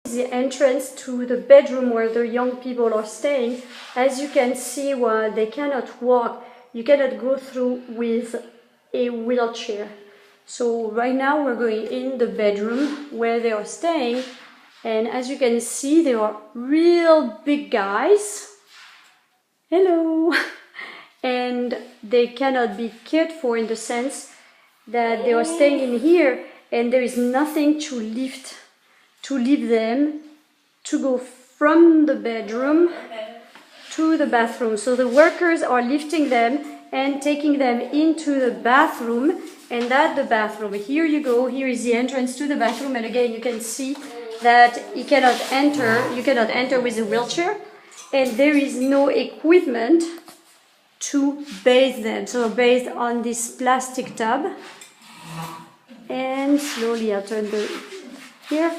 The entrance to the bedroom where the young people are staying. As you can see, while they cannot walk, you cannot go through with a wheelchair. So right now we're going in the bedroom where they are staying, and as you can see, they are real big guys. Hello! And they cannot be cared for in the sense that they are staying in here and there is nothing to lift them to go from the bedroom to the bathroom. So the workers are lifting them and taking them into the bathroom, and that's the bathroom. Here you go, here is the entrance to the bathroom, and again you can see that you cannot enter with a wheelchair, and there is no equipment to bathe them. So bathed on this plastic tub, and slowly I'll turn here.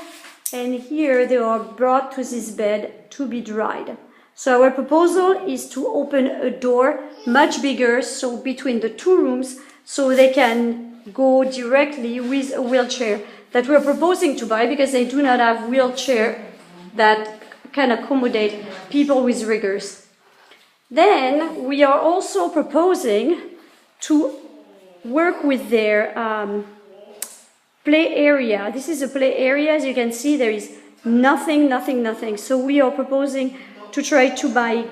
And here they are brought to this bed to be dried. So our proposal is to open a door much bigger, so between the two rooms, so they can go directly with a wheelchair that we're proposing to buy, because they do not have wheelchair that can accommodate people with rigors. Then we are also proposing to work with their play area. This is a play area. As you can see, there is nothing. So we are proposing to try to buy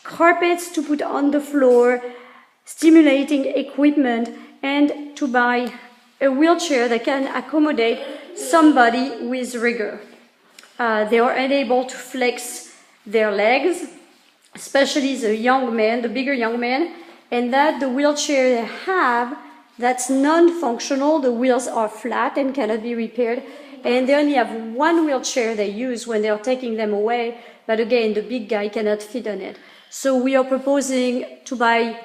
carpets to put on the floor, stimulating equipment, and to buy a wheelchair that can accommodate somebody with rigor. They are unable to flex their legs, especially the young man, the bigger young man, and that the wheelchair they have, that's non-functional. The wheels are flat and cannot be repaired, and they only have one wheelchair they use when they are taking them away, but again, the big guy cannot fit on it. So we are proposing to buy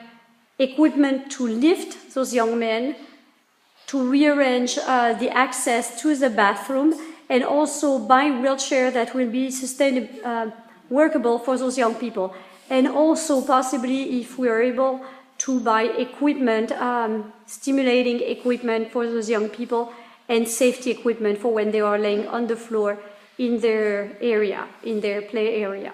equipment to lift those young men, to rearrange the access to the bathroom, and also buy wheelchair that will be sustainable, workable for those young people. And also possibly, if we are able, to buy equipment, stimulating equipment for those young people, and safety equipment for when they are laying on the floor in their area, in their play area.